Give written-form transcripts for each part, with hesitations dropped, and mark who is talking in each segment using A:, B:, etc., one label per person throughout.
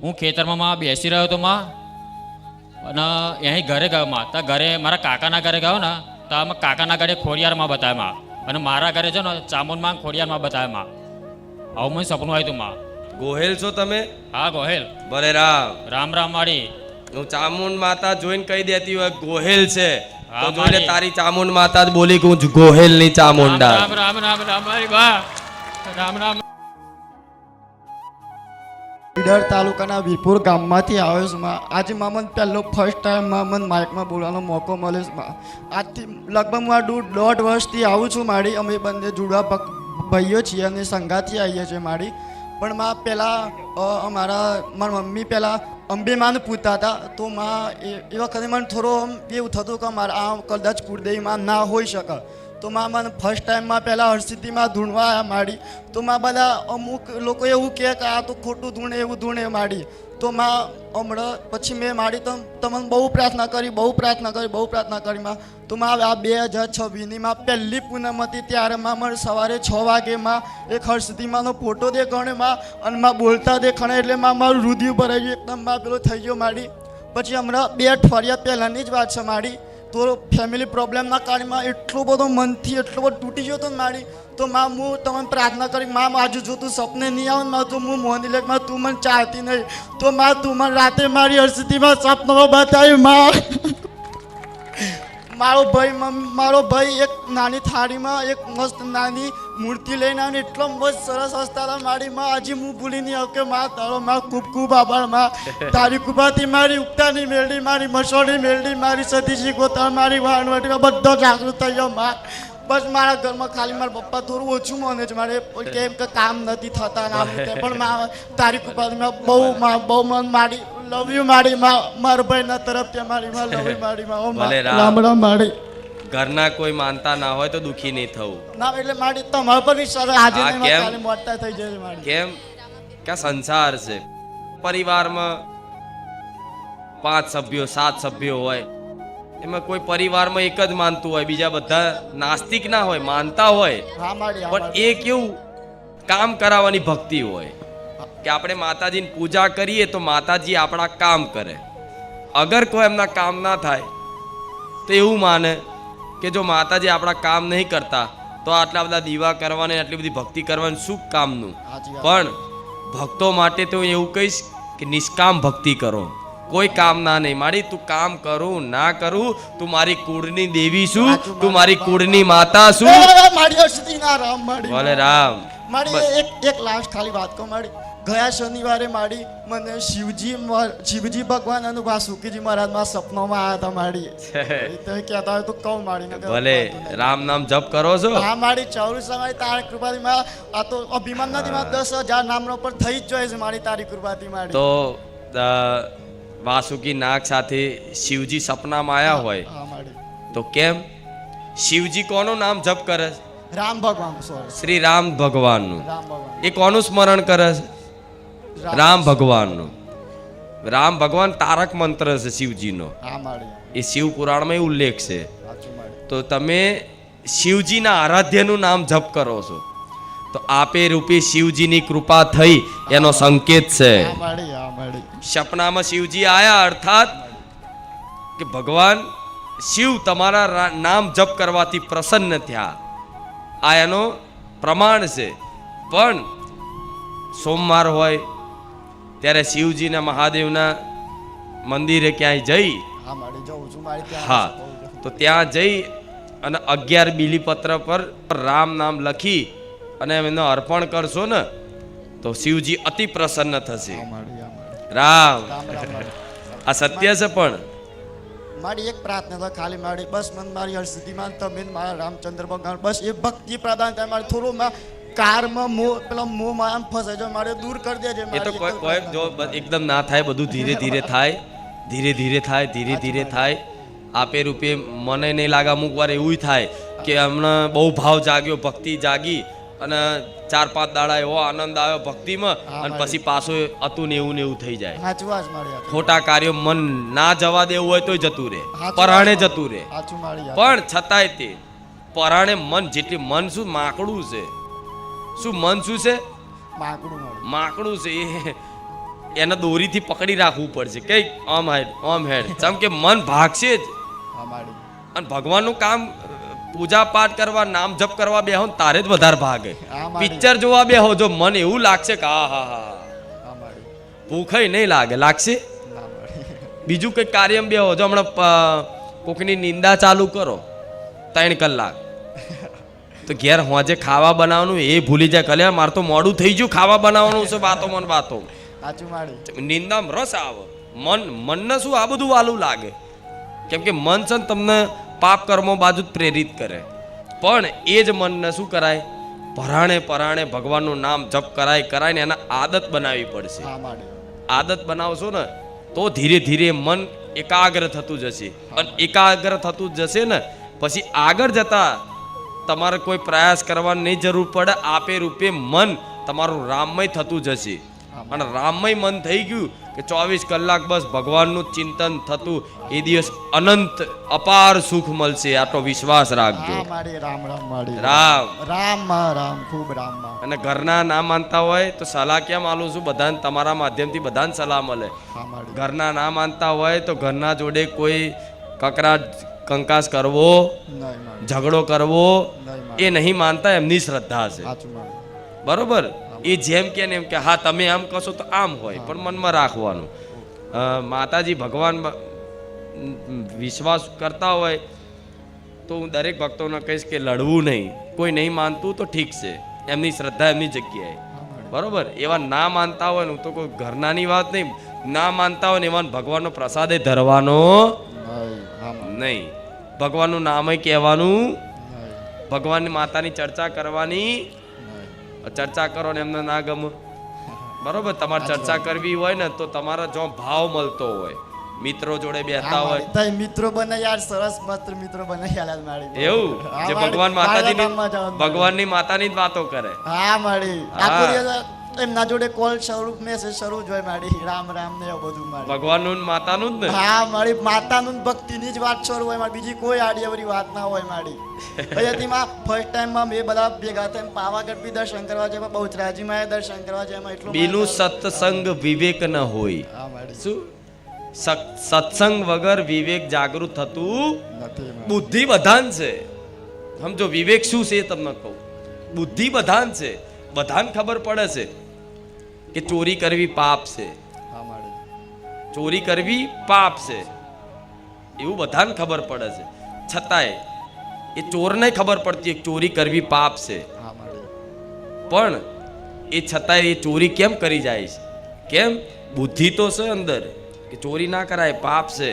A: હું ખેતરમાં બેસી રહ્યો હતો માં, અને અહીં ઘરે ગયો માં. તો ઘરે મારા કાકાના ઘરે ગયો ને, તો આમાં કાકાના ઘરે ખોડિયારમાં બતાવ્યા માં, અને મારા ઘરે જો ને ચામુંડમાં ખોડિયારમાં બતાવ્યા માં. આવું મને સપનું આવ્યું હતું માં.
B: ગોહેલ છો તમે?
A: હા ગોહેલ.
B: ભલે રામ.
A: રામ રામ માડી.
B: હું ચામુંડ માતા જોઈને કહી દેતી હોય ગોહેલ છે,
A: હા,
B: તો જોઈને
A: મારી.
B: તારી ચામુંડ માતા જ બોલી કે હું ગોહેલ ની ચામુંડા.
A: રામ રામ રામ રામ મારી બા. રામ રામ.
C: ઈડર તાલુકાના વિપુર ગામમાંથી આવ્યો છું. આજે મને પહેલો ફર્સ્ટ ટાઈમ મને માઇકમાં બોલવાનો મોકો મળે છે. આજથી લગભગ હું દોઢ વર્ષથી આવું છું. મારી અમે બંને જુડવા ભાઈઓ છીએ અને સંગાથી આવીએ છીએ મારી. પણ પહેલાં મારી મમ્મી પહેલાં અંબેમાને પૂછતા હતા, તો એ વખતે મને થોડો એવું થતું કે મારે આ કદાચ કુળદેવીમાં ના હોઈ શકે. તો મને ફર્સ્ટ ટાઈમમાં પહેલાં હરસિદ્ધિમાં ધૂણવા આવ્યા માડી. તો બધા અમુક લોકો એવું કહે કે આ તો ખોટું ધૂણે એવું ધૂણે માડી. તો હમણાં પછી મેં માડી તો તમને બહુ પ્રાર્થના કરી તો આ 2026ની પહેલી પૂનમ હતી, ત્યારે મને સવારે 6 વાગે એક હરસિદ્ધિમાંનો ફોટો દેખાણે અને બોલતા દેખાણે, એટલે મારું રુધિર ભરાઈ ગયું એકદમ. પેલો થઈ ગયો માડી. પછી હમણાં 2 અઠવાડિયા પહેલાંની જ વાત છે માડી. તો ફેમિલી પ્રોબ્લેમના કારણે એટલો બધો મનથી એટલો બધો તૂટી ગયો હતો ને મારી. તો હું તમને પ્રાર્થના કરી, આજુ જો તું સપને નહીં આવે ને તો હું મોહની લેખમાં તું મને ચાહતી નહીં, તો તું મને રાતે મારી હરસિદ્ધિમાં સપનામાં બતાવી. મારો ભાઈ એક નાની થાળીમાં એક મસ્ત નાની મૂર્તિ લઈને આવીને એટલો મસ્ત સરસ હસતા હતા મારી. હજી હું ભૂલી નહીં આવું કે તારો ખૂબ ખૂબ આભાર. તારી કૃપાથી મારી ઉગતાની મેળડી, મારી મસોડી મેળડી, મારી સતીજી ગોતા, મારી વાણવટીમાં બધો જાગૃત થઈ ગયો બસ મારા ઘરમાં ખાલી મારા પપ્પા થોડું ઓછું મને જ મારે કેમ કે કામ નથી થતા ને પણ તારી કૃપાથી બહુ મન મારી લવ યુ મારી મારા ભાઈના તરફથી મારી લવ યુ મારી રામ રામ મારી.
B: ઘરના કોઈ માનતા ના હોય તો દુખી નહીં થવું.
C: ના એટલે મારી તમારા પર વિશ્વાસ આજે
B: હા,
C: નહીં,
B: કેમ?
C: કાલે મોટા થઈ જશે મારી.
B: કેમ કે આ સંસાર છે, પરિવારમાં 5 સભ્યો 7 સભ્યો હોય, એમાં કોઈ પરિવારમાં એક જ માનતું હોય, બીજા બધા નાસ્તિક ના હોય, માનતા હોય.
C: હા મારી, હા
B: પણ
C: મારી.
B: એ કેવું કામ કરાવવાની ભક્તિ હોય કે આપણે માતાજીની પૂજા કરીએ તો માતાજી આપણા કામ કરે. અગર કોઈ એમના કામ ના થાય તો એવું માને કે જો માતાજી આપણા કામ નહીં કરતા તો આટલા બધા દીવા કરવાને આટલી બધી ભક્તિ કરવાની શું કામનું.
C: સાચી વાત.
B: પણ ભક્તો માટે તો એવું કહીશ કે નિષ્કામ ભક્તિ કરો, કોઈ કામ ના નહીં. મારી તું કામ કરું ના કરું, તું મારી કુળની દેવી છું, તું મારી કુળની માતા છું.
C: મારી હરસિદ્ધિ ના રામ મારી.
B: ભલે રામ.
C: મારી એક લાસ્ટ ખાલી વાત કહું મારી. ગયા શનિવારે મારી મને શિવજી ભગવાન અને વાસુકીજી મહારાજમાં સપનામાં આવ્યા હતા મારી. તો કહેતા હોય તો કહું મારી ને.
B: ભલે રામ નામ જપ કરો છો?
C: હા મારી ચૌર સમય તારી કૃપાથી આ તો અભિમાન નથી, 10,000 નામનો પર થઈ જ જાય છે મારી તારી કૃપાથી મારી.
B: તો વાસુકી નાગ સાથે શિવજી સપનામાં આવ્યા હોય
C: હા મારી.
B: તો કેમ? શિવજી કોનું નામ જપ કરે છે?
C: રામ ભગવાન, સોરી,
B: શ્રી રામ ભગવાનનું.
C: રામ ભગવાન.
B: એ કોનું સ્મરણ કરે છે? રામ ભગવાનનું. રામ ભગવાન તારક મંત્ર છે શિવજીનો.
C: હા મારી.
B: એ શિવ પુરાણમાં ઉલ્લેખ છે.
C: સાચું મારી.
B: તો તમે શિવજીના આરાધ્યનું નામ જપ કરો છો તો આપે રૂપી શિવજીની કૃપા થઈ એનો સંકેત છે.
C: હા મારી, હા મારી.
B: સપનામાં શિવજી આયા, અર્થાત કે ભગવાન શિવ તમારા નામ જપ કરવાથી પ્રસન્ન થયા, આ એનો પ્રમાણ છે. પણ સોમવાર હોય ત્યારે શિવજીના મહાદેવના મંદિરે ક્યાંય જઈ,
C: હા મારી જઉં છું મારી ત્યાં.
B: હા, તો ત્યાં જઈ અને 11 બીલીપત્ર પર રામ નામ લખી અને એનો અર્પણ કરશો ને તો શિવજી અતિ પ્રસન્ન થશે.
C: હા મારી, હા મારી.
B: રામ.
C: રામ રામ મારી.
B: આ સત્ય છે. પણ
C: મારી એક પ્રાર્થના તો ખાલી મારી, બસ મને મારી હરસિદ્ધિમાં તમે મારા રામચંદ્ર ભગવાન બસ એ ભક્તિ પ્રદાન થાય મારે. થોડું કારમાં પેલા મોહ માયા ફસાઈ જાય મારે, દૂર કરી દેજે.
B: એ તો કોઈ જો એકદમ ના થાય, બધું ધીરે ધીરે થાય, ધીરે ધીરે થાય, ધીરે ધીરે થાય. આપે રૂપે મને નહીં લાગે, અમુક વાર એવું થાય કે હમણાં બહુ ભાવ જાગ્યો, ભક્તિ જાગી અને 4-5 દાડા એવો આનંદ આવ્યો ભક્તિમાં અને પછી પાછું હતું ને એવું થઈ જાય.
C: સાચું વાત મારી.
B: ખોટા કાર્યો મન ના જવા દેવું હોય તોય જતું રહે, પરાણે જતું રહે.
C: સાચું મારી.
B: પણ છતાંય તે પરાણે મન જેટલી મન શું માકડું છે, શું મન શું છે?
C: માકડું મારી.
B: માકડું છે. એને દોરીથી પકડી રાખવું પડશે કે ઓમ હેડ ચમ કે મન ભાગશે જ.
C: હા માડી.
B: અને ભગવાનનું કામ પૂજા પાઠ કરવા નામ જપ કરવા બેહો ને તારે જ વધારે ભાગે.
C: હા માડી.
B: પિક્ચર જોવા બેહો જો મન એવું લાગશે કે હા હા હા
C: હા માડી.
B: ભૂખય નહીં લાગશે.
C: ના માડી.
B: બીજું કંઈક કાર્યમાં બેહો જો હમણાં કોકની નિંદા ચાલુ કરો 3 કલાક તો ઘેર હોજે ખાવા બનાવવાનું એ ભૂલી જાય કલ્યા મારે તો મોડું થઈ ગયું ખાવા બનાવવાનું છે વાતો
C: સાચું માડી.
B: નિંદામાં રસ આવે મનને શું આ બધું વાલું લાગે કેમ કે મન છે ને તમને પાપ કર્મો બાજુ જ પ્રેરિત કરે પણ એ જ મનને શું કરાય પરાણે ભગવાનનું નામ જપ કરાય ને એના આદત બનાવવી પડશે.
C: હા માડી.
B: આદત બનાવશો ને તો ધીરે ધીરે મન એકાગ્ર થતું જશે અને એકાગ્ર થતું જશે ને પછી આગળ જતા તમારે કોઈ પ્રયાસ કરવાની નહીં જરૂર પડે આપે રૂપે મન તમારું રામમય થતું જશે અને રામમય મન થઈ ગયું કે 24 કલાક બસ ભગવાનનું ચિંતન થતું એ દિવસ અનંત અપાર સુખ મળશે આટલો વિશ્વાસ રાખજો.
C: હા માડી. રામ રામ માડી.
B: રામ
C: રામ માં રામ ખૂબ રામ માં.
B: અને ઘરના ના માનતા હોય તો સલાહ કેમ આલું છું બધાને તમારા માધ્યમથી બધાને સલાહ મળે.
C: હા માડી.
B: ઘરના ના માનતા હોય તો ઘરના જોડે કોઈ કકરાટ કંકાસ કરવો
C: નહીં માડી.
B: ઝઘડો કરવો
C: નહીં
B: એ નહીં માનતા એમની શ્રદ્ધા છે.
C: સાચું માડી.
B: બરોબર એ જેમ કે ને એમ કે હા તમે આમ કશો તો આમ હોય પણ મનમાં રાખવાનું. માતાજી ભગવાન વિશ્વાસ કરતા હોય તો હું દરેક ભક્તોને કહીશ કે લડવું નહીં. કોઈ નહીં માનતું તો ઠીક છે એમની શ્રદ્ધા એમની જગ્યાએ બરોબર. એવા ના માનતા હોય ને હું તો કોઈ ઘરનાની વાત નહીં ના માનતા હોય ને એવા ભગવાનનો પ્રસાદે ધરવાનો
C: નહીં. હા માડી.
B: નહીં. ભગવાનનું નામ કહેવાનું
C: નહીં.
B: ભગવાનની માતાની ચર્ચા કરવાની.
C: નહીં.
B: ચર્ચા કરો ને એમને ના ગમે બરોબર. તમારે ચર્ચા કરવી હોય ને તો તમારા જો ભાવ મળતો હોય મિત્રો જોડે બેસતા હોય
C: તઈ મિત્રો બને યાર સરસ મસ્ત મિત્રો બને યાર માડી.
B: એવું
C: હા
B: જે
C: માડી.
B: ભગવાન માતાજીની
C: કાળા ગામમાં જવાનું.
B: ભગવાનની માતાની જ વાતો કરે.
C: હા માડી.
B: હા.
C: આખો દિવસ એમના જોડે કોલ શરૂ મેસેજ શરૂ જ હોય માડી. રામ રામ ને એવું બધું માડી.
B: ભગવાનનું ને માતાનું જ ને.
C: હા મારી માતાનું ને ભક્તિની જ વાત શરૂ હોય મારી. બીજી કોઈ આડીઅવળી વાત ના હોય માડી. પછી માં ફર્સ્ટ ટાઈમમાં મેં બધા ભેગા થઈને પાવાગઢ બી દર્શન કરવા જાય બહુચરાજીમાં દર્શન કરવા જાય એમાં એટલું
B: બીનું સત્સંગ વિવેક ન હોય.
C: હા માડી.
B: શું સત્સંગ વગર વિવેક જાગૃત થતું
C: નથી માડી.
B: બુદ્ધિ બધાન છે સમજો વિવેક શું છે એ તમને કહું. બુદ્ધિ બધાન છે બધાને ખબર પડે છે કે ચોરી કરવી પાપ છે.
C: હા માડી.
B: ચોરી કરવી પાપ છે એવું બધાને ખબર પડે છે છતાંય એ ચોરને ખબર પડતી કે ચોરી કરવી પાપ છે
C: હા માડી.
B: પણ એ છતાંય એ ચોરી કેમ કરી જાય છે કેમ બુદ્ધિ તો છે અંદર કે ચોરી ના કરાય પાપ છે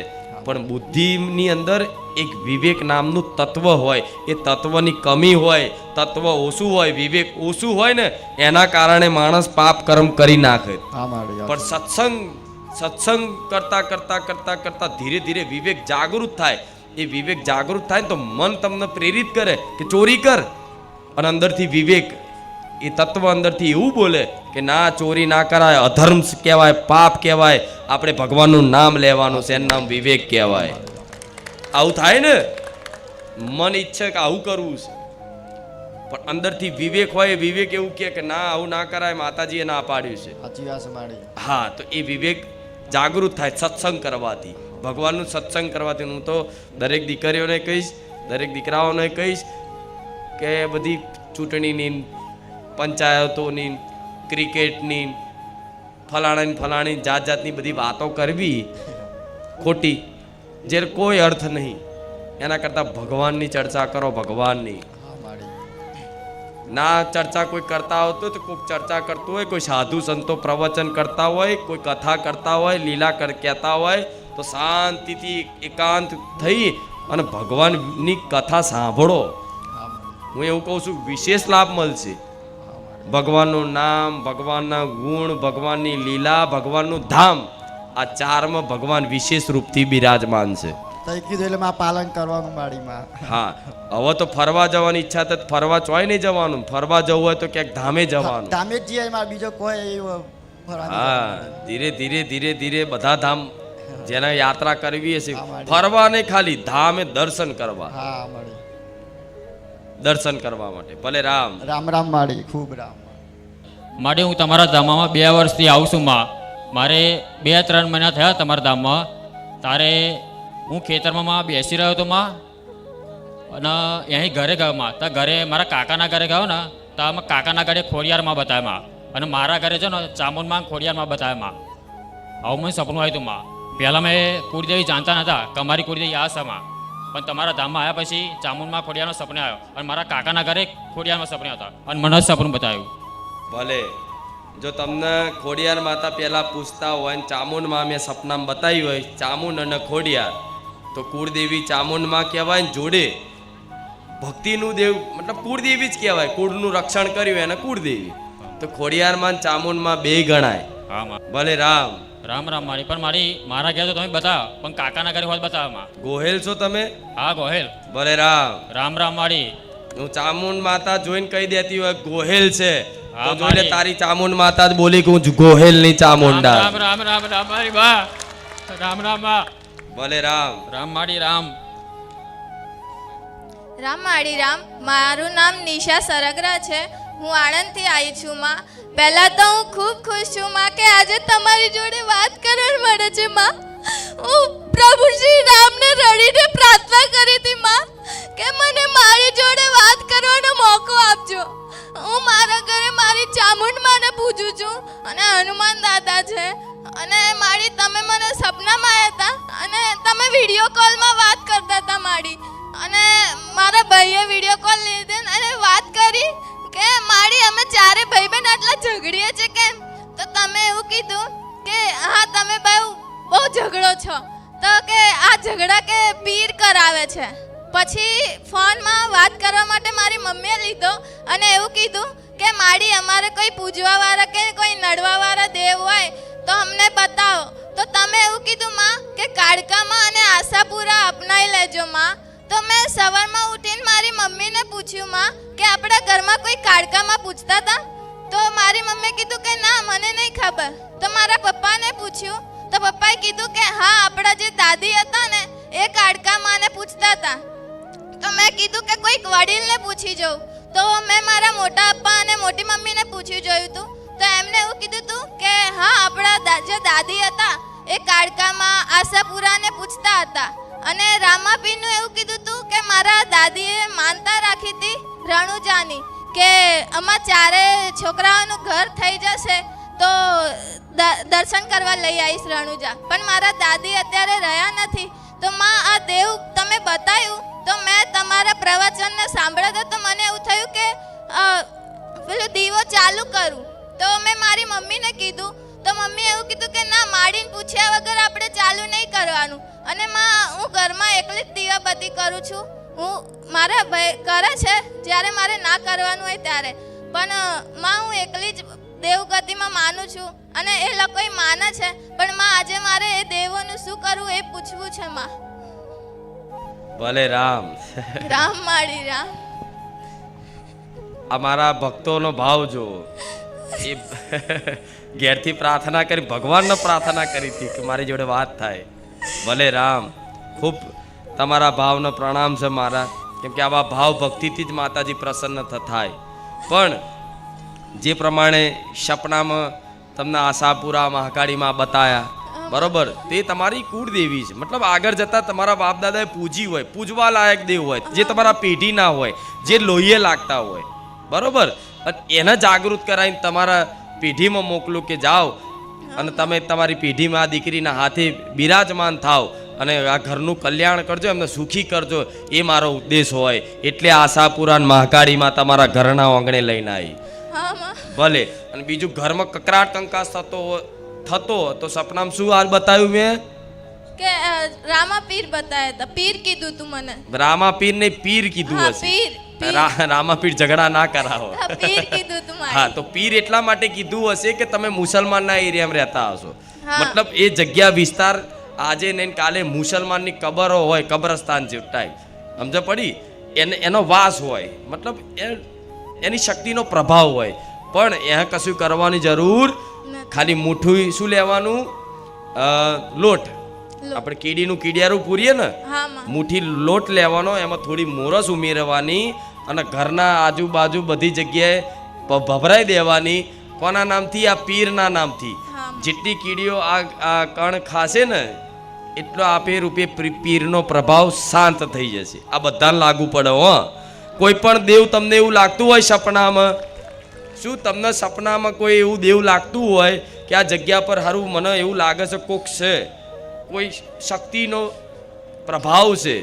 B: પણ બુદ્ધિની અંદર એક વિવેક નામનું તત્વ હોય એ તત્વની કમી હોય તત્વ ઓછું હોય વિવેક ઓછું હોય ને એના કારણે માણસ પાપ કર્મ કરી નાખે.
C: હા માડી.
B: પણ સત્સંગ કરતા કરતા કરતા કરતા ધીરે ધીરે વિવેક જાગૃત થાય. એ વિવેક જાગૃત થાય ને તો મન તમને પ્રેરિત કરે કે ચોરી કર અને અંદરથી વિવેક એ તત્વ અંદરથી એવું બોલે કે ના ચોરી ના કરાય અધર્મ કહેવાય પાપ કહેવાય આપણે ભગવાનનું નામ લેવાનું છે એનું નામ વિવેક કહેવાય. આવું થાય ને મન ઈચ્છે કે આવું કરવું છે પણ અંદરથી વિવેક હોય વિવેક એવું કે ના આવું ના કરાય માતાજીએ ના પાડ્યું છે.
C: સાચી વાત છે માડી.
B: હા તો એ વિવેક જાગૃત થાય સત્સંગ કરવાથી ભગવાનનું સત્સંગ કરવાથી. હું તો દરેક દીકરીઓને કહીશ દરેક દીકરાઓને કહીશ કે બધી ચૂંટણીની પંચાયતોની ક્રિકેટની ફલાણી જાતની બધી વાતો કરવી ખોટી જ્યારે કોઈ અર્થ નહીં. એના કરતાં ભગવાનની ચર્ચા કરો ભગવાનની.
C: હા માડી.
B: ના ચર્ચા કોઈ કરતા હોતો તો કોઈ ચર્ચા કરતું હોય કોઈ સાધુ સંતો પ્રવચન કરતા હોય કોઈ કથા કરતા હોય લીલા કહેતા હોય તો શાંતિથી એકાંત થઈ અને ભગવાનની કથા સાંભળો.
C: હા માડી.
B: હું એવું કહું છું વિશેષ લાભ મળશે. ભગવાનનું નામ ભગવાનના ગુણ ભગવાનની લીલા ભગવાનનું ધામ આ ચારમાં ભગવાન વિશેષ રૂપથી બિરાજમાન છે.
C: તઈ કીધું એટલે માં પાલન કરવાનું માડીમાં.
B: હા હવે તો ફરવા જવાની ઈચ્છા તો ફરવા ચોય નહીં જવાનું. ફરવા જવું હોય તો ક્યાંક ધામે જવાનું.
C: ધામે જ જઈએ માં બીજો કોઈ એવો ફરવાનું
B: હા ધીરે ધીરે ધીરે ધીરે બધા ધામ જેને યાત્રા કરવી હશે
C: હા, માડી.
B: ફરવા નહીં ખાલી ધામે દર્શન કરવા.
C: હા માડી.
B: દર્શન કરવા માટે ભલે રામ
C: રામ રામ માડી ખૂબ રામ.
A: માટે હું તમારા ધામામાં 2 વર્ષથી આવું છું માં મારે 2-3 મહિના થયા તમારા ધામમાં. તારે હું ખેતરમાં બેસી રહ્યો હતો માં, અને અહીં ઘરે ગયો માં. તો ઘરે મારા કાકાના ઘરે ગયો ને, તો આમાં કાકાના ઘરે ખોડિયારમાં બતાવ્યા માં, અને મારા ઘરે જો ને ચામુંડમાં ખોડિયારમાં બતાવ્યા માં. આવું મને સપનું આવ્યું હતું માં. પહેલાં મેં કુળદેવી જાણતા નહોતા કે અમારી કુળદેવી આ છે માં, પણ તમારા ધામમાં આવ્યા પછી ચામુંડમાં ખોડિયારનો સપને આવ્યો, અને મારા કાકાના ઘરે ખોડિયારમાં સપને હતા, અને મને જ સપનું બતાવ્યું.
B: ભલે જો તમને ખોડિયાર માતા પહેલાં પૂછતા હોય ને ચામુંડમાં મેં સપનામાં બતાવ્યું હોય ચામુંડ અને ખોડિયાર, તો કુળદેવી ચામુંડમાં કહેવાય ને જોડે ભક્તિનું દેવ મતલબ કુળદેવી જ કહેવાય. કુળનું રક્ષણ કર્યું એને કુળદેવી. તો ખોડિયારમાં ને ચામુંડમાં બે ગણાય.
A: હા માં.
B: ભલે રામ
A: રામ રામ મારી, પણ મારા ઘેર તો તમે બતાવો, પણ કાકાના ઘરે હોત બતાવો માં.
B: ગોહેલ છો તમે?
A: હા ગોહેલ.
B: ભલે રામ
A: રામ રામ મારી.
B: હું ચામુંડ માતા જોઈને કહી દેતી હોય ગોહેલ છે,
A: હા,
B: તો જોઈને
A: મારી.
B: તારી ચામુંડ માતા જ બોલી કે હું ગોહેલ ની ચામુંડા.
A: રામ રામ રામ રામ મારી બા. રામ રામ બા.
B: ભલે રામ
A: રામ મારી રામ.
D: રામ માળી રામ. મારું નામ નિશા સરગરા છે. હું આણંદથી આવી છું માં. પહેલાં તો હું ખૂબ ખુશ છું માં કે આજે તમારી જોડે વાત કરવા મળે છે માં. હું પ્રભુ શ્રી રામને રડીને પ્રાર્થના કરી હતી માં કે મને મારી જોડે વાત કરવાનો મોકો આપજો. હું મારા ઘરે મારી ચામુંડ માને પૂજું છું, અને હનુમાન દાદા છે, અને મારી તમે મને સપનામાં આવ્યા હતા, અને તમે વિડીયો કોલમાં વાત કરતા હતા મારી, અને મારા ભાઈએ વિડીયો કોલ લીધે અને વાત કરી કે મારી અમે ચારે ભાઈ બહેન આટલા ઝઘડીએ છે કેમ? તો તમે એવું કીધું કે હા તમે બહુ ઝઘડો છો, તો કે આ ઝઘડા કે પીર કરાવે છે. પછી ફોનમાં વાત કરવા માટે મારી મમ્મીએ લીધો અને એવું કીધું કે મારી અમારે કોઈ પૂજવાવાળા કે કોઈ નડવાવાળા દેવ હોય તો અમને બતાવો. તો તમે એવું કીધું માં કે કાળકામાં અને આશાપુરા અપનાવી લેજો માં. તો મેં સવારમાં ઉઠીને મારી મમ્મીને પૂછ્યું માં કે આપણા ઘરમાં કોઈ કાળકામાં પૂછતા હતા? તો મારી મમ્મીએ કીધું કે ના મને નહીં ખબર. તો મારા પપ્પાને પૂછ્યું તો પપ્પાએ કીધું કે હા આપણા જે દાદી હતા ને એ કાળકામાંને પૂછતા હતા. તો મેં કીધું કે કોઈક વડીલને પૂછી જોઉં. તો મેં મારા મોટા પપ્પા અને મોટી મમ્મીને પૂછ્યું જોયું હતું. તો એમને એવું કીધું હતું કે હા આપણા જે દાદી હતા એ કાળકામાં આશાપુરાને પૂછતા હતા. અને રામાપીરનું એવું કીધું હતું કે મારા દાદીએ માનતા રાખી હતી રણુજાની કે આમાં ચારે છોકરાઓનું ઘર થઈ જશે તો દર્શન કરવા લઈ આવીશ રણુજા. પણ મારા દાદી અત્યારે રહ્યા નથી. તો માં આ દેવ તમે બતાવ્યું તો મેં તમારા પ્રવચનને સાંભળ્યા હતા, તો મને એવું થયું કે પેલું દીવો ચાલુ કરું. તો મેં મારી મમ્મીને કીધું, તો મમ્મીએ એવું કીધું કે ના માડીને પૂછ્યા વગર આપણે ચાલુ નહીં કરવાનું. અને માં હું ઘરમાં એકલી જ દીવાબત્તી કરું છું. હું મારા ભાઈ કરે છે જ્યારે મારે ના કરવાનું હોય ત્યારે, પણ માં હું એકલી જ દેવગતિમાં માનું છું, અને એ લોકોય માને છે. પણ માં આજે મારે એ દેવોનું શું કરવું એ પૂછવું છે માં.
B: ભલે રામ
D: રામ માળી રામ.
B: અમારા ભક્તોનો ભાવ જો એ ઘેરથી પ્રાર્થના કરી ભગવાનને પ્રાર્થના કરી હતી કે મારી જોડે વાત થાય. ભલે રામ ખૂબ તમારા ભાવનો પ્રણામ છે મારા, કેમ કે આવા ભાવ ભક્તિથી જ માતાજી પ્રસન્ન થાય. પણ જે પ્રમાણે સપનામાં તમને આશાપુરા મહાકાળીમાં બતાયા બરોબર, તે તમારી કુળદેવી છે. મતલબ આગળ જતા તમારા બાપ દાદાએ પૂજી હોય, પૂજવા લાયક દેવ હોય, જે તમારા પેઢી ના હોય, જે લોહીએ લાગતા હોય બરોબર, એને જાગૃત કરાવીને તમારા પેઢીમાં મોકલું કે જાઓ અને તમે તમારી પેઢીમાં આ દીકરીના હાથે બિરાજમાન થાવ અને આ ઘરનું કલ્યાણ કરજો, એમને સુખી કરજો, એ મારો ઉદ્દેશ હોય. એટલે આશાપુરા મહાકાળીમાં તમારા ઘરના આંગણે લઈને આવી. ભલે. અને બીજું ઘરમાં કકરાટ કંકાસ થતો તો સપનામાં શું હાલ બતાવ્યું મેં
D: કે રામાપીર બતાયા હતા. પીર કીધું તું મને.
B: રામાપીર ને પીર કીધું
D: હા,
B: હશે.
D: પીર.
B: રામાપીર ઝઘડા ના કરાવો.
D: હા, પીર કીધું તું મારે.
B: હા, તો પીર એટલા માટે કીધું હશે કે તમે મુસલમાનના એરિયામાં રહેતા હશો.
D: હા.
B: મતલબ એ જગ્યા વિસ્તાર આજે ને કાલે મુસલમાનની કબરો હોય, કબ્રસ્તાન જેવું ટાઈપ સમજ પડી, એનો વાસ હોય, મતલબ એની શક્તિનો પ્રભાવ હોય. પણ એ કશું કરવાની જરૂર ખાલી મુઠ્ઠું શું લેવાનું, લોટ, આપણે કીડીનું કીડિયારું પૂરીએ ને,
D: હા માં.
B: મુઠ્ઠી લોટ લેવાનો, એમાં થોડી મોરસ ઉમેરવાની અને ઘરના આજુબાજુ બધી જગ્યાએ ભભરાઈ દેવાની. કોના નામથી? આ પીરના નામથી. જેટલી કીડીઓ આ કણ ખાશે ને એટલો આપે રૂપે પીરનો પ્રભાવ શાંત થઈ જશે. આ બધાને લાગુ પડે હો. કોઈ પણ દેવ તમને એવું લાગતું હોય સપનામાં, શું તમને સપનામાં કોઈ એવું દેવ લાગતું હોય કે આ જગ્યા પર સારું મને એવું લાગે છે કોક છે, કોઈ શક્તિનો પ્રભાવ છે,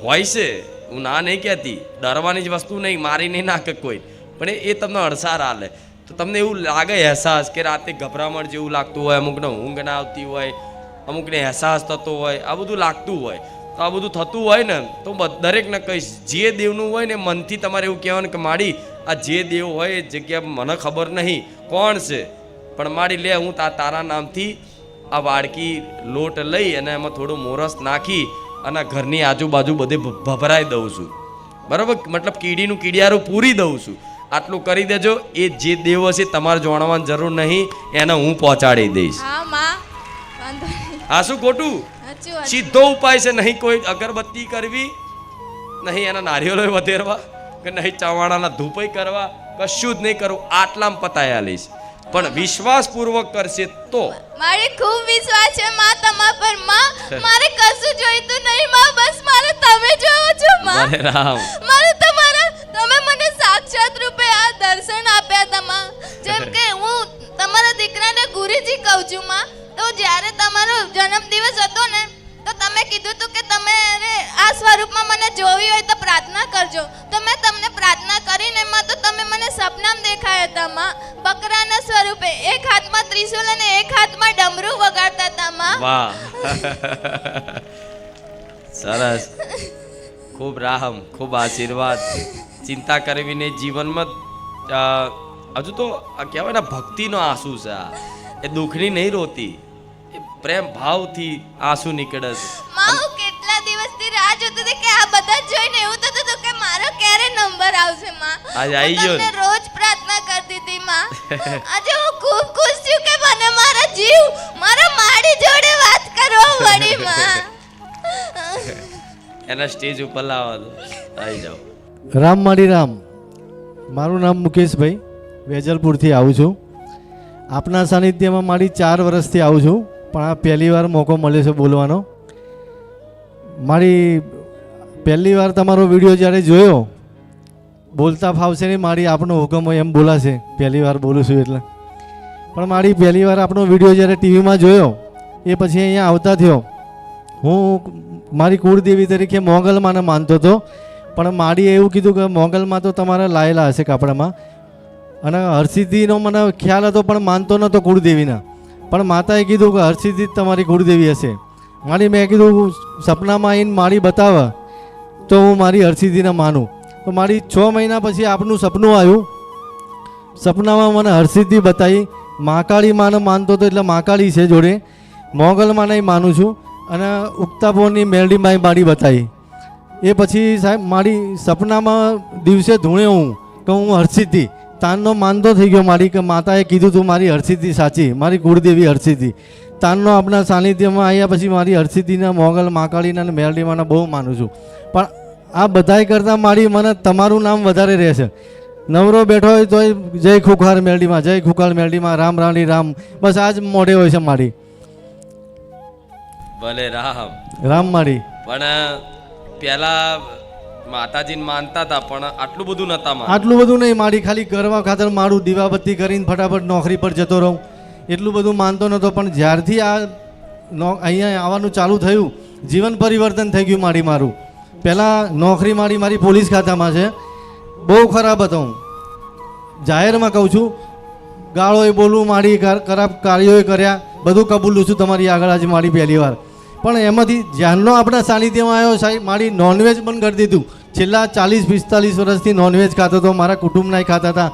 B: હોય છે, હું ના નહીં કહેતી, ડરવાની જ વસ્તુ નહીં, મારી નહીં નાખે કોઈ, પણ એ તમને અડસાર આલે તો તમને એવું લાગે અહેસાસ કે રાતે ગભરામણ જેવું લાગતું હોય, અમુકને ઊંઘ ના આવતી હોય, અમુકને અહેસાસ થતો હોય, આ બધું લાગતું હોય. તો આ બધું થતું હોય ને તો દરેકને કહીશ, જે દેવનું હોય ને મનથી તમારે એવું કહેવાનું કે માડી આ જે દેવ હોય એ જગ્યા મને ખબર નહીં કોણ છે, પણ માડી લે હું તારા નામથી આ વાડકી લોટ લઈ અને એમાં થોડું મોરસ નાખી અને ઘરની આજુબાજુ બધે ભભરાઈ દઉં છું, બરાબર, મતલબ કીડીનું કીડિયારું પૂરી દઉં છું. આટલું કરી દેજો. એ જે દેવ હશે તમારે જાણવાની જરૂર નહીં, એને હું પહોંચાડી દઈશ.
D: હા માં, વાંધો નહીં.
B: હા, શું ખોટું?
D: સાચું વાત.
B: સીધો ઉપાય છે, નહીં કોઈ અગરબત્તી કરવી, નહીં એના નારિયેળો વધેરવા, કે નહીં ચવાણાના ધૂપય કરવા, કશું જ નહીં કરવું. આટલામાં પતાયા લઈશ, પણ વિશ્વાસપૂર્વક કરશે તો.
D: મારે ખૂબ વિશ્વાસ છે માં તમારા પર માં. મારે કશું જોઈતું નહીં માં, બસ મારે તમે જોવો છો માં.
B: હરે રામ.
D: મારે તમે મને સાક્ષાત રૂપે આ દર્શન આપ્યા તમા. જેમ કે હું તમારા દીકરાને ગુરુજી કહું છું માં. તો જ્યારે તમારો જન્મદિવસ હતો ને તો તમે કીધું હતું કે તમે આ સ્વરૂપમાં મને જોવી હોય તો પ્રાર્થના કરજો. તો મેં તમને પ્રાર્થના કરીને માં તો તમે મને સપનામાં દેખાયા હતા માં, બકરાના સ્વરૂપે, એક હાથમાં ત્રિશૂલ અને એક હાથમાં ડમરું વગાડતા હતા માં.
B: વાહ, સરસ, ખૂબ રામ, ખૂબ આશીર્વાદ. ચિંતા કરવી નહીં જીવનમાં. હજુ તો આ કહેવાય ને ભક્તિનો આંસુ છે. આ એ દુઃખની નહીં રોતી, એ પ્રેમ ભાવથી આંસુ નીકળે છે.
D: માં હું કેટલા દિવસથી રાહ જોતી હતી કે આ બધા જોઈને એવું થતું હતું કે મારો ક્યારે નંબર આવશે માં.
B: આજે આવી ગયો ને.
D: તમને રોજ પ્રાર્થના કરતી હતી માં. આજે હું ખૂબ ખુશ છું કે મને મારા જીવ મારા માડી જોડે વાત કરવા મળી માં.
B: એના સ્ટેજ ઉપર લાવવા દો, આવી જાઓ.
E: રામ માડી રામ. મારું નામ મુકેશભાઈ, વેજલપુરથી આવું છું. આપના સાનિધ્યમાં મારી 4 વર્ષથી આવું છું, પણ આ પહેલી વાર મોકો મળ્યો છે બોલવાનો. મારી પહેલી વાર તમારો વિડીયો જ્યારે જોયો, બોલતા ફાવશે નહીં, મારી આપનો હુકમ હોય એમ બોલાશે, પહેલી વાર બોલું છું એટલે. પણ મારી પહેલી વાર આપણો વિડીયો જ્યારે ટીવીમાં જોયો એ પછી અહીંયા આવતા થયો. હું મારી કુળદેવી તરીકે મોગલમાને માનતો હતો, પણ માડીએ એવું કીધું કે મોગલમાં તો તમારા લાયેલા હશે કાપડામાં, અને હરસિદ્ધિનો મને ખ્યાલ હતો પણ માનતો નહોતો કુળદેવીના. પણ માતાએ કીધું કે હરસિદ્ધિ જ તમારી કુળદેવી હશે. મારી મેં કીધું સપનામાં આવીને મારી બતાવે તો હું મારી હરસિદ્ધિને માનું. તો મારી 6 મહિના પછી આપનું સપનું આવ્યું. સપનામાં મને હરસિદ્ધિ બતાવી. મહાકાળી માને માનતો હતો એટલે મહાકાળી છે જોડે, મોગલમાને માનું છું, અને ઉક્તાપોરની મેરડીમાં મારી બતાવી. એ પછી સાહેબ મારી સપનામાં દિવસે ધૂણે હું કે હું હરસિદ્ધિ તાનનો માનતો થઈ ગયો મારી, કે માતાએ કીધું તું મારી હરસિદ્ધિ સાચી, મારી કુળદેવી હરસિદ્ધિ. તાનનો આપણા સાનિધ્યમાં આવ્યા પછી મારી હરસિદ્ધિના, મોગલ, મહાકાળીના અને મેરડીમાંના બહુ માનું છું. પણ આ બધાય કરતાં મારી મને તમારું નામ વધારે રહેશે. નવરો બેઠો હોય તો જય ખુખાર મેરડીમાં, જય ખુખાર મેરડીમાં, રામ રાણી રામ, બસ આ જ મોઢે હોય છે મારી.
B: ભલે રામ.
E: રામ મારી.
B: પણ પહેલા માતાજીને માનતા હતા પણ આટલું બધું નતા માનતા.
E: આટલું બધું નહીં, મારી ખાલી કરવા ખાતર મારું દીવાબત્તી કરીને ફટાફટ નોકરી પર જતો રહું, એટલું બધું માનતો નહોતો. પણ જ્યારથી આ અહીંયા આવવાનું ચાલુ થયું, જીવન પરિવર્તન થઈ ગયું મારું. પહેલાં નોકરી મારી પોલીસ ખાતામાં છે, બહુ ખરાબ હતો. હું જાહેરમાં કહું છું, ગાળોએ બોલું, મારી ખરાબ કાર્યોએ કર્યા, બધું કબૂલું છું તમારી આગળ આજે મારી પહેલી વાર. પણ એમાંથી જ્યારનો આપણા સાનિધ્યમાં આવ્યો સાહેબ, મારી નોનવેજ બંધ કરી દીધું. છેલ્લા 40-45 વર્ષથી નોનવેજ ખાતો હતો, મારા કુટુંબના ખાતા હતા.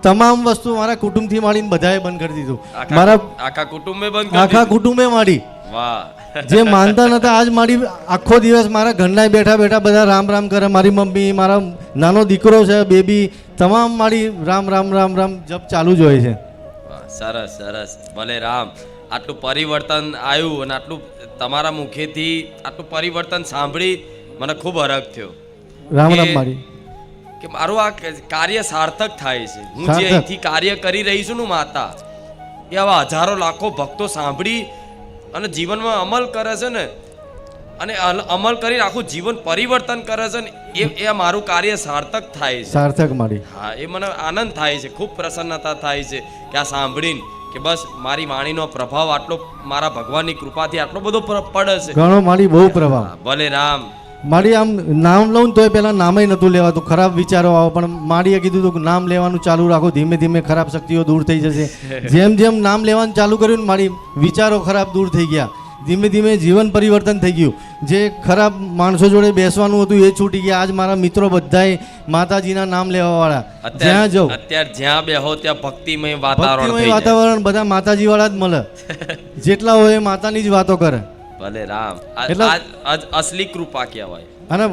E: તમામ વસ્તુ મારા કુટુંબથી માંડીને બધાએ બંધ કરી દીધું. મારા
B: આખા કુટુંબે બંધ
E: આખા કુટુંબે માડી.
B: વાહ.
E: જે માનતા નતા આજ મારી આખો દિવસ મારા ઘરના બેઠા બેઠા બધા રામ રામ કરે. મારી મમ્મી, મારા નાનો દીકરો છે, બેબી, તમામ મારી રામ રામ રામ રામ જપ ચાલુ જ હોય છે.
B: સરસ સરસ. ભલે રામ. આટલું પરિવર્તન આવ્યું અને આટલું તમારા મુખેથી આટલું પરિવર્તન સાંભળી મને ખૂબ હરખ થયો.
E: રામ રામ મારી.
B: કે મારું આ કાર્ય સાર્થક થાય છે. હું જે
E: સાર્થક.
B: અહીંથી કાર્ય કરી રહી છું ને માતા, એ આવા હજારો લાખો ભક્તો સાંભળી અને જીવનમાં અમલ કરે છે ને, અને અમલ કરીને આખું જીવન પરિવર્તન કરે છે ને, એ મારું કાર્ય સાર્થક થાય છે.
E: સાર્થક મારી.
B: હા, એ મને આનંદ થાય છે, ખૂબ પ્રસન્નતા થાય છે કે આ સાંભળીને કે બસ મારી વાણીનો પ્રભાવ આટલો મારા ભગવાનની કૃપાથી આટલો બધો પડે છે.
E: ઘણો મારી બહુ પ્રભાવ.
B: ભલે રામ.
E: મારી આમ નામ લઉં તોય પહેલાં નામે નહોતું લેવાતું, ખરાબ વિચારો આવે, પણ માડીએ કીધું હતું કે નામ લેવાનું ચાલુ રાખો, ધીમે ધીમે ખરાબ શક્તિઓ દૂર થઈ જશે. જેમ જેમ નામ લેવાનું ચાલુ કર્યું ને મારી વિચારો ખરાબ દૂર થઈ ગયા, ધીમે ધીમે જીવન પરિવર્તન થઈ ગયું. જે ખરાબ માણસો જોડે બેસવાનું હતું એ છૂટી ગયા. આજ મારા મિત્રો બધાય માતાજીના નામ લેવાવાળા, જ્યાં જાઉં
B: અત્યારે જ્યાં બેહો ત્યાં ભક્તિમય વાતાવરણ થઈ જાય.
E: વાતાવરણ બધા માતાજી વાળા જ મળે. જેટલા હોય એ માતાની જ વાતો કરે.
B: ભલે રામ. આજ અસલી કૃપા કહેવાય.
E: અને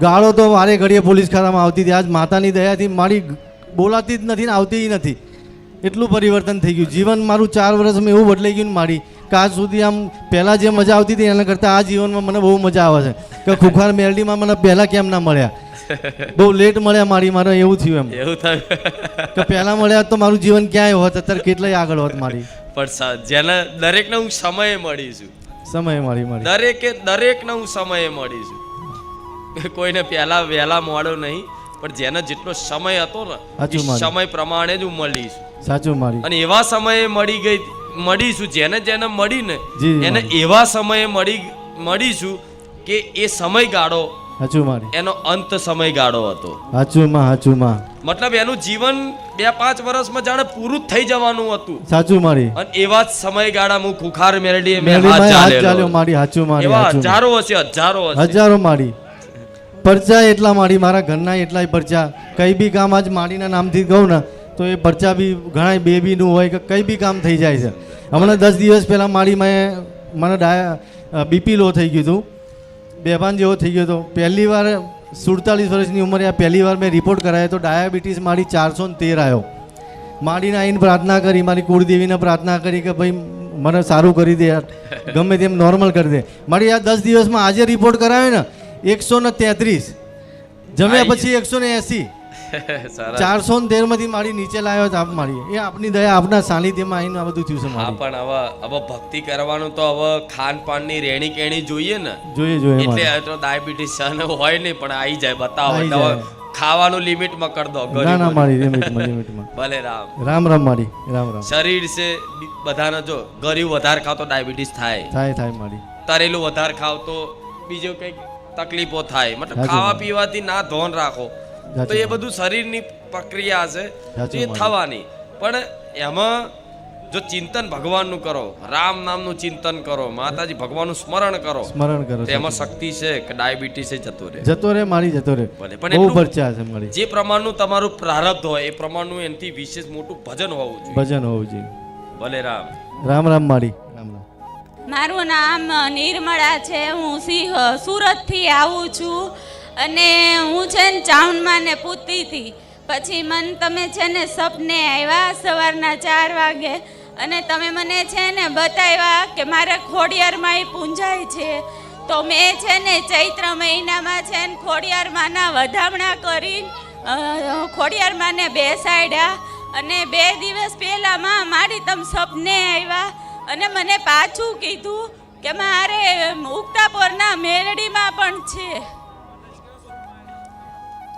E: ગાળો તો વારે ઘડીએ પોલીસ ખાતામાં આવતી હતી, આજ માતાની દયાથી મારી બોલાતી જ નથી ને આવતી નથી. એટલું પરિવર્તન થઈ ગયું. જીવન મારું 4 વર્ષમાં એવું બદલાઈ ગયું ને મારી કે આજ સુધી આમ પહેલાં જે મજા આવતી હતી એના કરતાં આ જીવનમાં મને બહુ મજા આવે છે કે ખુખાર મેલડીમાં મને પહેલાં કેમ ના મળ્યા, બહુ લેટ મળ્યા મારે એવું થયું. એમ
B: એવું થયું
E: કે પહેલાં મળ્યા તો મારું જીવન ક્યાંય હોત, અત્યારે કેટલાય આગળ હોત મારી.
B: પણ જેને દરેકને હું સમયે મળીશું,
E: સમય મારી
B: દરેકને હું સમયે મળીશું. કોઈને પહેલા વહેલા મોડો નહીં, પણ જેને જેટલો સમય હતો ને એ સમય પ્રમાણે જ હું મળીશું.
E: સાચું મારી.
B: અને એવા સમયે મળીશું જેને મળીને એને એવા સમયે મળીશું કે એ સમયગાળો
E: સાચું મારી
B: એનો અંત સમયગાળો હતો.
E: સાચું માં
B: મતલબ એનું જીવન 2-5 વર્ષમાં જાણે પૂરું થઈ જવાનું હતું.
E: સાચું મારી.
B: અને એવા જ સમયગાળા હું ખુખાર મેલડીએ
E: હાથ ચાલ્યો મારી. સાચું મારી.
B: એવા હજારો
E: મારી પરચા એટલા મારી, મારા ઘરના એટલાય પરચા. કઈ બી કામ આજ માડીના નામથી કહું ને તો એ પરચા બી ઘણા બેબીનું હોય કે કઈ બી કામ થઈ જાય છે. હમણાં 10 દિવસ પહેલાં મારી મને બીપી લો થઈ ગયું હતું, બેભાન જેવો થઈ ગયો હતો. પહેલી વાર 47 વર્ષની ઉંમરે આ પહેલી વાર મેં રિપોર્ટ કરાયો તો ડાયાબિટીસ મારી 413 આવ્યો. માડીને આવીને પ્રાર્થના કરી, મારી કુળદેવીને પ્રાર્થના કરી કે ભાઈ મને સારું કરી દે, ગમે તેમ નોર્મલ કરી દે. મારી આ 10 દિવસમાં આજે રિપોર્ટ કરાયો ને 133, જમ્યા પછી 180, 413 માંથી મારી નીચે લાવ્યો તો આપ મારી. એ આપની દયા, આપના સાનિધ્યમાં આવીને આ બધું થયું છે મારી.
B: પણ હવે ભક્તિ કરવાનું તો હવે ખાનપાનની રેણી કેણી જોઈએ ને,
E: જોઈએ
B: એટલે તો ડાયાબિટીસ હોય નહીં પણ આવી જાય. બતાવો ખાવાનું લિમિટમાં કરી દો.
E: ના મારી લિમિટમાં.
B: ભલે રામ.
E: રામ મારી. રામ.
B: શરીર છે બધાને, જો ગળ્યું વધારે ખાવ તો ડાયાબિટીસ થાય
E: મારી.
B: તરેલું વધારે ખાવ તો બીજો કઈક તકલીફો થાય. મતલબ ખાવા પીવાથી ના ધોન રાખો તો એ બધું શરીરની પ્રક્રિયા છે, એ થવાની. પણ એમાં જો ચિંતન ભગવાનનું કરો, રામ નામનું ચિંતન કરો, માતાજી ભગવાનનું સ્મરણ કરો, એમાં શક્તિ છે કે ડાયાબિટીસ જતો રહે મારી. પણ જે પ્રમાણનું તમારું પ્રારબ્ધ હોય એ પ્રમાણનું એનાથી વિશેષ મોટું ભજન હોવું જોઈએ. ભલે રામ.
E: રામ મારી.
F: મારું નામ નિર્મળા છે. હું સુરતથી આવું છું અને હું છે ને ચાઉંડમાં પૂછતી હતી. પછી તમે છે ને સપને આવ્યા સવારના 4 વાગે અને તમે મને છે ને બતાવ્યા કે મારે ખોડિયારમાં પૂંજાય છે. તો મેં છે ને ચૈત્ર મહિનામાં છે ને ખોડિયારમાંના વધામણા કરીને ખોડિયારમાંને બેસાડ્યા અને 2 દિવસ પહેલાં મારી તમે સપને આવ્યા અને મને પાછું કીધું કે મારે ઉગતાપોરના મેલડીમાં પણ છે.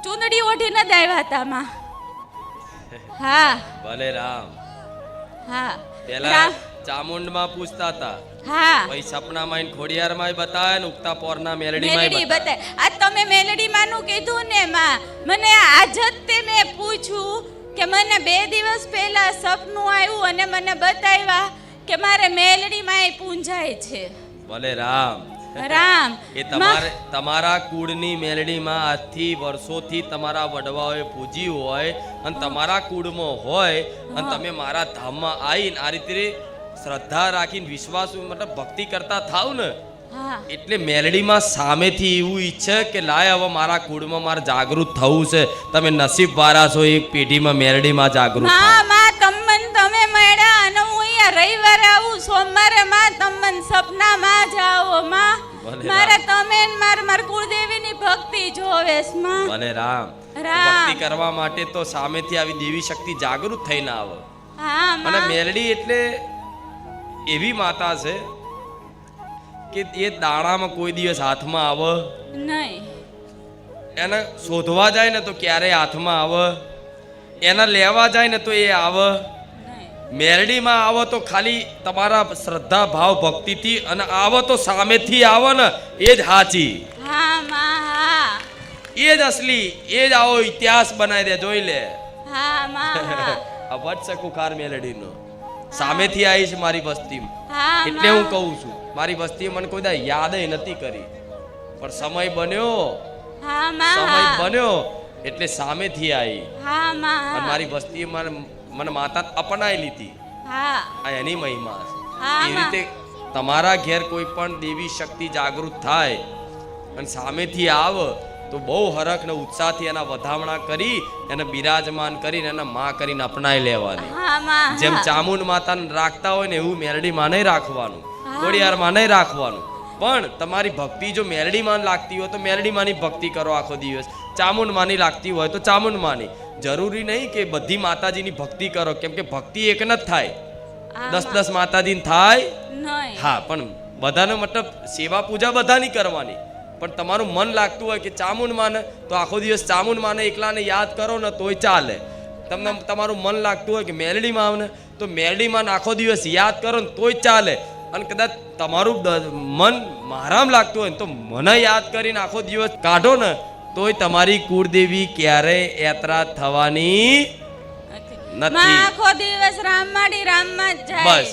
F: ચૂંદડી ઓઢીને જ આવ્યા હતા. હા
B: ભલે રામ.
F: હા
B: પેલા ચામુંડમાં પૂછતા હતા,
F: હા
B: ભાઈ સપનામાં ખોડિયારમાં બતાવે ને ઉગતાપોરના મેલડીમાં
F: બતાવે. આ તમે મેલડીમાંનું કીધું ને માં, મને આજ જ તે મેં પૂછ્યું કે મને 2 દિવસ પહેલા સપનું આવ્યું અને મને બતાવ્યા કે મારે મેલડીમાં પૂંજાય છે.
B: ભલે રામ. એ તમારા કુળની મેલડીમાં આજથી વર્ષોથી તમારા વડવાઓએ પૂજી હોય અને તમારા કુળમાં હોય અને તમે મારા ધામમાં આવીને આ રીતે શ્રદ્ધા રાખીને વિશ્વાસ મતલબ ભક્તિ કરતા થાવ ને, એટલે મેલડીમાં સામેથી એવું ઈચ્છે કે લાય હવે મારા કુળમાં મારે જાગૃત થવું છે. તમે નસીબ વાળા છો એક પેઢીમાં મેલડીમાં જાગૃત.
F: તમે મળ્યા અને હું અહીંયા રવિવારે આવું, સોમવારે તમને સપનામાં જ આવો માં. મારે તમે મારા કુળદેવીની ભક્તિ જોવેશ માં.
B: ભલે રામ. ભક્તિ કરવા માટે તો સામેથી આવી દેવી શક્તિ જાગૃત થઈને આવે.
F: હા
B: અને
F: માં
B: મેલડી એટલે એવી માતા છે કે એ દાણામાં કોઈ દિવસ હાથમાં આવે,
F: નહીં.
B: એને શોધવા જાય ને તો ક્યારેય હાથમાં આવે, એના લેવા જાય ને તો એ આવે.
F: નહીં.
B: મેરડીમાં આવો તો ખાલી તમારા શ્રદ્ધા ભાવ ભક્તિથી, અને આવો તો સામેથી આવો ને એ જ સાચી,
F: હા માં હા.
B: એ જ અસલી, એ જ આવો ઇતિહાસ બનાવી દે, જોઈ લે.
F: હા માં હા.
B: આ વત્સ કુખાર મેલડીનો સામેથી આવી છે મારી વસ્તીમાં,
F: હા
B: એટલે હું
F: માં.
B: કહું છું મારી વસ્તી મને કોઈ દા યાદ નથી કરી, પણ સમય બન્યો,
F: હા માં
B: સમય
F: હા.
B: બન્યો એટલે સામેથી આવી.
F: હા માં
B: અને
F: હા.
B: મારી વસ્તીએ મને માતા અપનાવી લીધી.
F: હા
B: આ એની મહિમા છે.
F: હા
B: એ
F: માં.
B: રીતે તમારા ઘેર કોઈ પણ દેવી શક્તિ જાગૃત થાય અને સામેથી આવે તો બહુ હરખ ને ઉત્સાહથી એના વધામણા કરી, એને બિરાજમાન કરીને એને માં કરીને અપનાવી લેવાની.
F: હા માં
B: જેમ
F: હા.
B: ચામુંડ માતાને રાખતા હોય ને એવું મેરડી માં નહીં રાખવાનું,
F: હા.
B: ખોડિયાર માં નહીં રાખવાનું. પણ તમારી ભક્તિ જો મેરડી માં લાગતી હોય તો મેરડી માની ભક્તિ કરો આખો દિવસ, ચામુંડ માની લાગતી હોય તો ચામુંડ માની. જરૂરી નહીં કે બધી માતાજીની ભક્તિ કરો, કેમ કે ભક્તિ એક ન જ થાય,
F: હા
B: 10 માતાજીની થાય.
F: નહીં.
B: હા, પણ બધાનો મતલબ સેવા પૂજા બધાની કરવાની, પણ તમારું મન લાગતું હોય કે ચામુંડ માને તો આખો દિવસ ચામુંડ માને એકલાને યાદ કરો ને તોય ચાલે. તમને તમારું મન લાગતું હોય કે મેલડીમાં આવે ને તો મેલડીમાં આખો દિવસ યાદ કરો ને તોય ચાલે. અને કદાચ તમારું મન મારામાં લાગતું હોય ને તો મને યાદ કરીને આખો દિવસ કાઢો ને તોય તમારી કુળદેવી ક્યારેય યાત્રા થવાની
F: માં
B: નથી.
F: આખો દિવસ રામમાં જ જાય.
B: બસ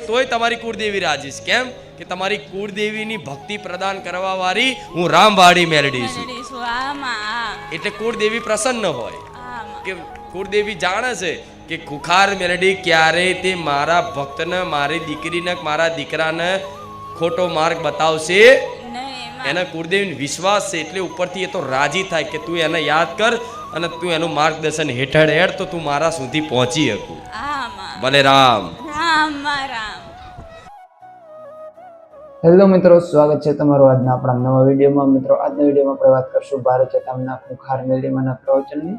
B: તોય તમારી કુળદેવી રાજી છે. કેમ કે તમારી કુળદેવીની ભક્તિ પ્રદાન કરવા વાળી હું રામવાડી મેલડી છું.
F: મેળવીશું. હા માં હા.
B: એટલે કુળદેવી પ્રસન્ન હોય
F: હા માં.
B: કે કુળદેવી જાણે છે કે ખુખાર મેલડી ક્યારેય તે મારા ભક્તને, મારી દીકરીને, મારા દીકરાને ખોટો માર્ગ બતાવશે
F: નહીં માં.
B: એના કુળદેવીને વિશ્વાસ છે, એટલે ઉપરથી એ તો રાજી થાય કે તું એને યાદ કર અને તું એનું માર્ગદર્શન હેઠળ હેડ તો તું મારા સુધી પહોંચી શકું.
F: હા માં.
B: ભલે રામ.
F: રામ માં રામ.
G: હેલો મિત્રો, સ્વાગત છે તમારું આજના આપણા નવા વિડીયોમાં. મિત્રો, આજના વિડીયોમાં આપણે વાત કરશું ભારત ચેતામના ખૂંખાર મેલીમાના પ્રવચનની.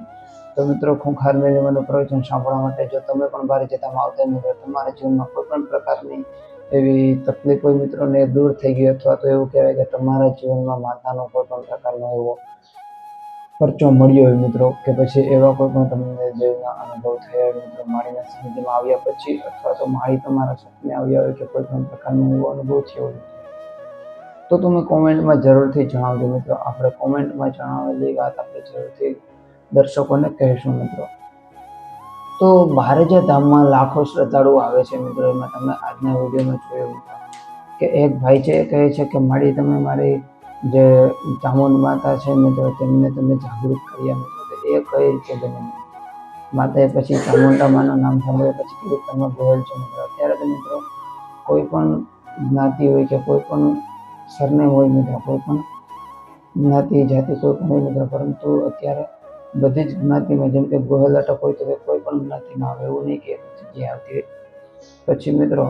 G: તો મિત્રો, ખૂંખાર મેલીમાનું પ્રવચન સાંભળવા માટે જો તમે પણ ભારત ચેતામાં આવતા મિત્રો, તમારા જીવનમાં કોઈ પણ પ્રકારની એવી તકલીફ હોય મિત્રોને દૂર થઈ ગઈ, અથવા તો એવું કહેવાય કે તમારા જીવનમાં માતાનો કોઈ પણ પ્રકારનો એવો પરચો મળ્યો હોય મિત્રો, કે પછી એવા કોઈ પણ તમને દેવના અનુભવ થયા હોય મિત્રો, માળીના સાનિધ્યમાં આવ્યા પછી, અથવા તો માળી તમારા સપને આવ્યા હોય કે કોઈ પણ પ્રકારનો એવો અનુભવ થયો હોય તો તમે કોમેન્ટમાં જરૂરથી જણાવજો મિત્રો. આપણે કોમેન્ટમાં જણાવેલી વાત આપણે જરૂરથી દર્શકોને કહીશું મિત્રો. તો ભારતીય ધામમાં લાખો શ્રદ્ધાળુઓ આવે છે મિત્રો. એમાં તમે આજના વિડીયોમાં જોયું મિત્રો કે એક ભાઈ છે એ કહે છે કે મારી તમે મારી જે ચામુંડ માતા છે મિત્રો તેમને તમે જાગૃત કર્યા મિત્રો. તો એ કઈ રીતે બને? માતાએ પછી ચામુંડા માનું નામ સાંભળ્યા પછી કીધું તમે ગોયલ છો મિત્રો. અત્યારે તો મિત્રો કોઈ પણ જ્ઞાતિ હોય કે કોઈ પણ સરનેમ હોય મિત્રો, કોઈ પણ જ્ઞાતિ જાતિ કોઈ પણ હોય મિત્રો, પરંતુ અત્યારે બધી જ જ્ઞાતિમાં જેમ કે ગોહેલ અટક હોય તો કોઈ પણ જ્ઞાતિમાં આવે, એવું નહીં કે એક જગ્યાએ આવતી હોય. પછી મિત્રો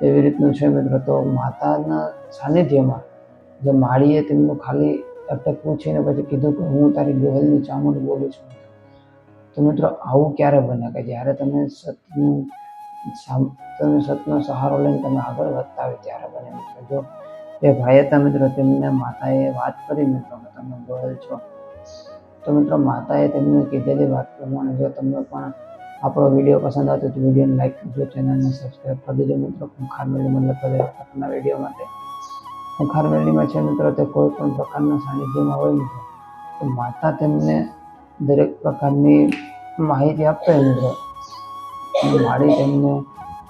G: એવી રીતનું છે મિત્રો. તો માતાના સાનિધ્યમાં જે માળીએ તેમનું ખાલી અટક પૂછીને પછી કીધું કે હું તારી ગોહેલની ચામુંડ બોલું છું. તો મિત્રો આવું ક્યારે બને કે જ્યારે તમે સતનો સહારો લઈને તમે આગળ વધતા હોય ત્યારે બને મિત્રો. જો એ ભાઈ હતા મિત્રો, તેમને માતાએ વાત કરી મિત્રો કે તમે ગોહેલ છો. તો મિત્રો માતાએ તેમને કીધેલી વાત પ્રમાણે જો તમને પણ આપણો વિડીયો પસંદ આવતો તો વિડીયોને લાઈક કરજો, ચેનલને સબસ્ક્રાઈબ કરી દેજો મિત્રો. ખૂંખાર મેલીમાં લખેલા પ્રકારના વિડીયો માટે ખૂંખાર મેલીમાં છે મિત્રો, તે કોઈ પણ પ્રકારના સાનિધ્યમાં હોય મિત્રો તો માતા તેમને દરેક પ્રકારની માહિતી આપતા હોય મિત્રો. માળી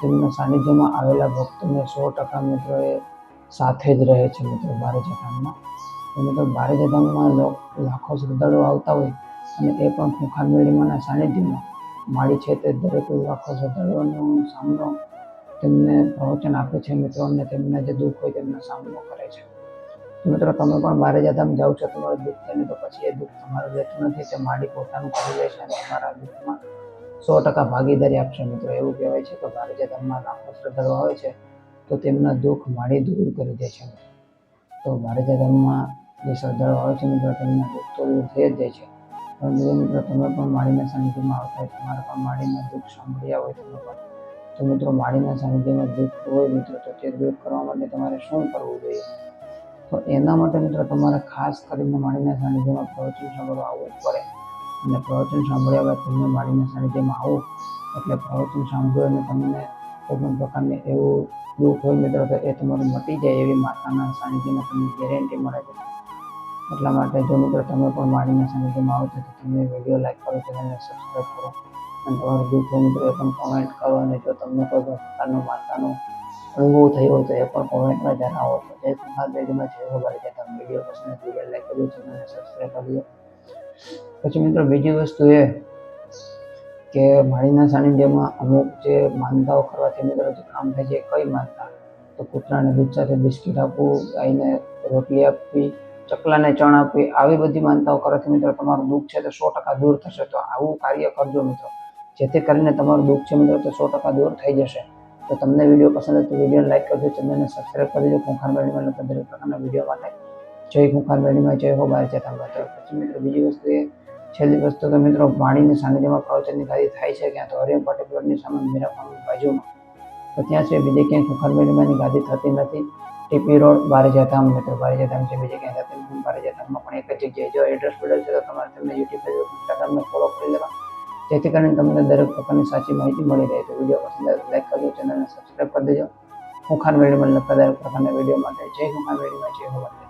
G: તેમના સાનિધ્યમાં આવેલા ભક્તોને 100% મિત્રો એ સાથે જ રહે છે મિત્રો ભારતીય ધામમાં. તો મિત્રો ભારતીય ધામમાં લાખો શ્રદ્ધાળુઓ આવતા હોય અને એ પણ ખૂંખાર મેલીમાના સાનિધ્યમાં માળી છે તે દરેક લાખો શ્રદ્ધાળુઓનો સામનો તેમને પ્રવચન આપે છે મિત્રો, અને તેમના જે દુઃખ હોય તેમનો સામનો કરે છે. તો મિત્રો તમે પણ ભારતીય ધામ જાઓ છો, તમારું દુઃખ થઈને તો પછી એ દુઃખ તમારું લેતું નથી, તે માળી પોતાનું કરી લે છે અને તમારા દુઃખમાં 100% ભાગીદારી આપશે મિત્રો. એવું કહેવાય છે કે ભારતીય ધામમાં લાખો શ્રદ્ધાળુઓ આવે છે તો તેમના દુઃખ માળી દૂર કરી દે છે. તો ભારતીય ધામમાં જે શ્રદ્ધાળુઓ આવે છે મિત્રો તેમના દુઃખ તો દૂર થઈ જ જાય છે. પરંતુ જો મિત્રો તમે પણ માળીના સાનિધ્યમાં આવતા હોય, તમારા પણ માળીના દુઃખ સાંભળ્યા હોય તમે પણ, તો મિત્રો માળીના સાનિધ્યમાં દુઃખ હોય મિત્રો, તો તે દૂર કરવા માટે તમારે શું કરવું જોઈએ? તો એના માટે મિત્રો તમારે ખાસ કરીને માળીના સાનિધ્યમાં પ્રવચન સાંભળવા આવવું પડે. અને પ્રવચન સાંભળ્યા બાદ તમને માળીના સાનિધ્યમાં આવો એટલે પ્રવચન સાંભળ્યું અને તમને કોઈ પણ પ્રકારની એવું દુઃખ હોય મિત્રો, તો એ તમારું મટી જાય એવી માતાના સાનિધ્યમાં તમને ગેરંટી મળે છે. એટલા માટે જો મિત્રો તમે પણ માળીના સાનિધ્યમાં આવો છો તો તમે વિડીયો લાઈક કરો, ચેનલને સબસ્ક્રાઈબ કરો અને તમારું દુઃખ હોય મિત્રો એ પણ કોમેન્ટ કરો. અને જો તમને કોઈ પણ પ્રકારનો માતાનો અનુભવ થયો હોય તો એ પણ કોમેન્ટમાં જણાવો. તો જય કુંભાર મેળીમાં જય હો બારી જતા. વિડીયો પસંદ વિડીયો લાઈક કરજો, ચેનલને સબસ્ક્રાઈબ કરજો. પછી મિત્રો બીજી વસ્તુ એ કે માળીના સાનિધ્યમાં અમુક જે માનતાઓ કરવાથી મિત્રો જે કામ થાય છે, કઈ માનતા? તો કૂતરાને દૂધ સાથે બિસ્કીટ આપવું, ગાયને રોટલી આપવી, ચકલાને ચણ આપવી, આવી બધી માનતાઓ કરવાથી મિત્રો તમારું દુઃખ છે તો 100% દૂર થશે. તો આવું કાર્ય કરજો મિત્રો, જેથી કરીને તમારું દુઃખ છે મિત્રો તો 100% દૂર થઈ જશે. તો તમને વિડીયો પસંદ હોય તો વિડીયો લાઈક કરજો, ચેનલને સબસ્ક્રાઈબ કરી દેજો. ખૂંખાર મેળીમાં લગતા દરેક પ્રકારના વિડીયો માટે જય ખૂંખાર મેળીમાં જય હો બાર જતા. પછી મિત્રો બીજી વસ્તુ એ છેલ્લી વસ્તુ કે મિત્રો માળીની સાનિધ્યમાં પ્રવચનની ગાદી થાય છે ક્યાં? તો હરિયમ પાટીપ્લોટની સામે મીરાપાની બાજુમાં. તો ત્યાં છે, બીજે ક્યાંય ખૂંખાર મેળીમાંની ગાદી થતી નથી. ટીપી રોડ બારેજાધામ મિત્રો, બારેજાધામ છે, બીજે ક્યાંય થતી નથી. બારેજાધામમાં પણ એક જ જગ્યાએ જો એડ્રેસ પડેલ છે તો તમારે તમને યુટ્યુબ પર ઇન્સ્ટાગ્રામને ફોલો કરી લેવા, જેથી કરીને તમને દરેક પ્રકારની સાચી માહિતી મળી રહે. તો વિડીયો પસંદ આવે લાઈક કરજો, ચેનલને સબસ્ક્રાઈબ કરી દેજો. ખૂંખાર મેળીમાં લગતા દરેક પ્રકારના વિડીયો માટે જય ખૂંખાર મેળીમાં જય હો બાર.